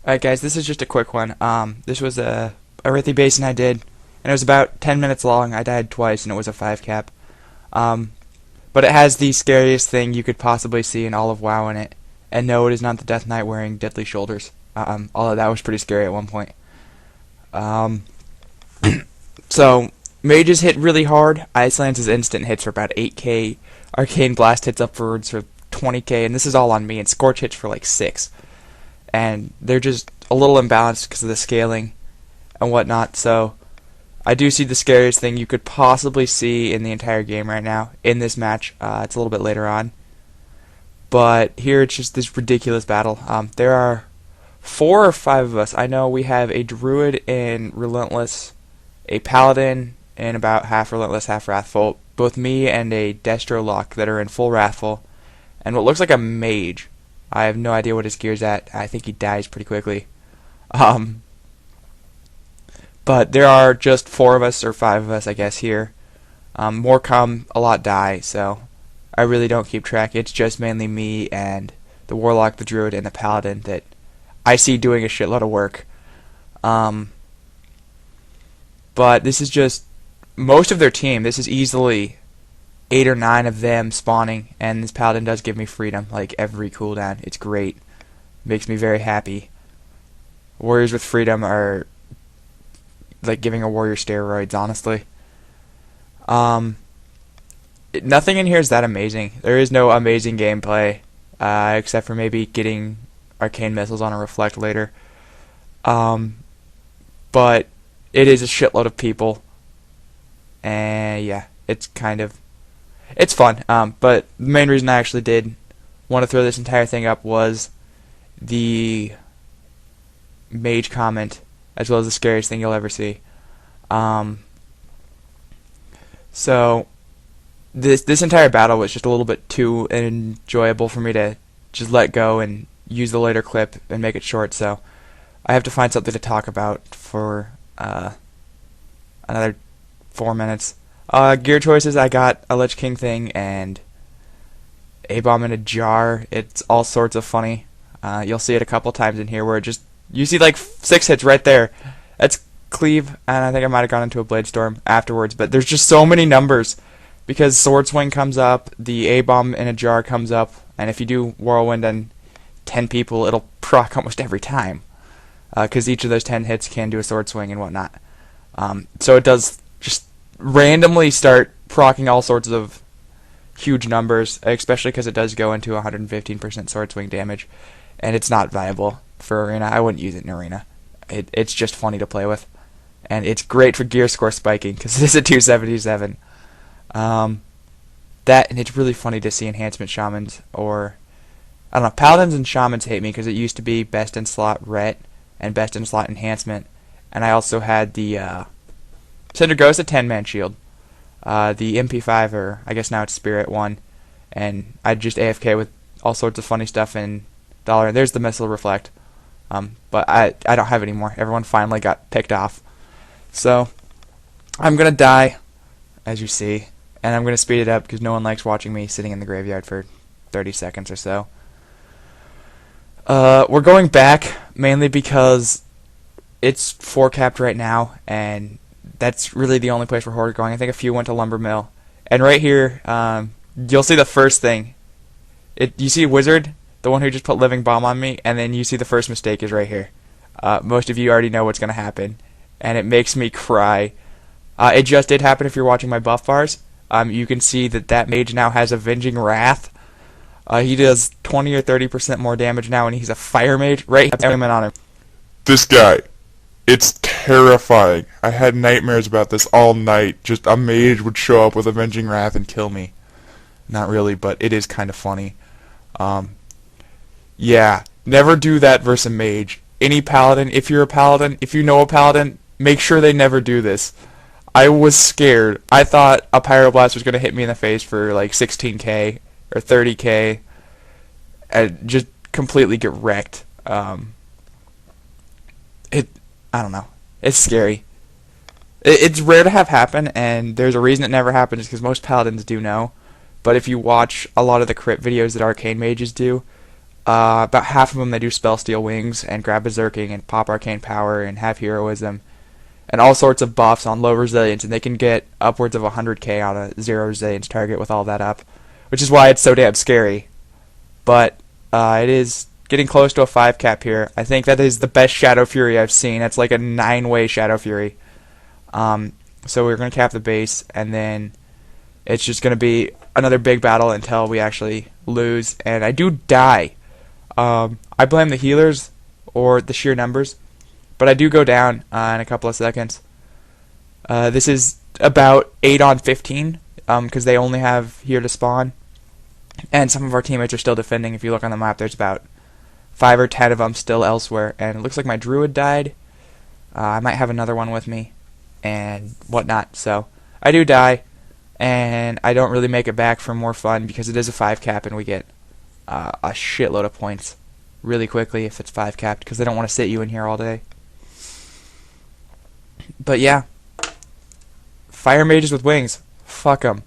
Alright guys, this is just a quick one. This was a Arathi Basin I did, and it was about 10 minutes long. I died twice, and it was a 5 cap. But it has the scariest thing you could possibly see in all of WoW in it. And no, it is not the Death Knight wearing deadly shoulders. Although that was pretty scary at one point. So, mages hit really hard. Iceland's instant hits for about 8k. Arcane Blast hits upwards for 20k, and this is all on me, and Scorch hits for like 6. And they're just a little imbalanced because of the scaling and whatnot. So I do see the scariest thing you could possibly see in the entire game right now in this match. It's a little bit later on, but here it's just this ridiculous battle. There are 4 or 5 of us. I know we have a druid in Relentless, a paladin in about half Relentless, half Wrathful, both me and a Destro Lock that are in full Wrathful, and what looks like a mage. I have no idea what his gear's at. I think he dies pretty quickly. But there are just 4 of us, or 5 of us, I guess, here. More come, a lot die, so I really don't keep track. It's just mainly me and the Warlock, the Druid, and the Paladin that I see doing a shitload of work. But this is just most of their team. This is easily 8 or 9 of them spawning, and this paladin does give me freedom, like every cooldown. It's great. Makes me very happy. Warriors with freedom are like giving a warrior steroids, honestly. Nothing in here is that amazing. There is no amazing gameplay, except for maybe getting arcane missiles on a reflect later. But it is a shitload of people, and yeah, it's fun, but the main reason I actually did want to throw this entire thing up was the mage comment, as well as the scariest thing you'll ever see. So this entire battle was just a little bit too enjoyable for me to just let go and use the later clip and make it short, so I have to find something to talk about for another 4 minutes. Gear choices, I got a Lich King thing and a bomb in a jar. It's all sorts of funny. You'll see it a couple times in here where you see like 6 hits right there. That's cleave, and I think I might have gone into a blade storm afterwards, but there's just so many numbers because sword swing comes up, the a bomb in a jar comes up, and if you do whirlwind on 10 people, it'll proc almost every time because each of those 10 hits can do a sword swing and whatnot. So it does just randomly start proccing all sorts of huge numbers, especially because it does go into 115% sword swing damage, and it's not viable for arena. I wouldn't use it in arena. It's just funny to play with, and it's great for gear score spiking because it is a 277. That, and it's really funny to see enhancement shamans, or I don't know, paladins and shamans hate me because it used to be best in slot ret and best in slot enhancement, and I also had the Cinder Ghost, a 10-man shield, the MP5, or I guess now it's Spirit 1, and I just AFK with all sorts of funny stuff in Dollar, and there's the Missile Reflect, but I don't have it anymore. Everyone finally got picked off. So, I'm going to die, as you see, and I'm going to speed it up because no one likes watching me sitting in the graveyard for 30 seconds or so. We're going back, mainly because it's 4-capped right now, and that's really the only place where Horde are going. I think a few went to Lumber Mill. And right here, you'll see the first thing. You see Wizard, the one who just put Living Bomb on me, and then you see the first mistake is right here. Most of you already know what's going to happen, and it makes me cry. It just did happen if you're watching my buff bars. You can see that mage now has Avenging Wrath. He does 20 or 30% more damage now, and he's a fire mage. Right, on him. This guy. It's terrifying. I had nightmares about this all night. Just a mage would show up with Avenging Wrath and kill me. Not really, but it is kind of funny. Yeah, never do that versus a mage. Any paladin, if you're a paladin, if you know a paladin, make sure they never do this. I was scared. I thought a Pyroblast was going to hit me in the face for like 16k or 30k and just completely get wrecked. I don't know. It's scary. It's rare to have happen, and there's a reason it never happens because most paladins do know. But if you watch a lot of the crit videos that arcane mages do, About half of them they do spell steal wings and grab berserking and pop arcane power and have heroism and all sorts of buffs on low resilience, and they can get upwards of 100k on a 0 resilience target with all that up, which is why it's so damn scary. But it is getting close to a 5 cap here. I think that is the best Shadow Fury I've seen. It's like a 9-way Shadow Fury. So we're going to cap the base, and then it's just going to be another big battle until we actually lose. And I do die. I blame the healers or the sheer numbers, but I do go down in a couple of seconds. This is about 8 on 15 because they only have here to spawn. And some of our teammates are still defending. If you look on the map, there's about 5 or 10 of them still elsewhere. And it looks like my druid died. I might have another one with me and whatnot. So I do die, and I don't really make it back for more fun because it is a 5 cap and we get a shitload of points really quickly if it's 5 capped because they don't want to sit you in here all day. But yeah, fire mages with wings. Fuck them.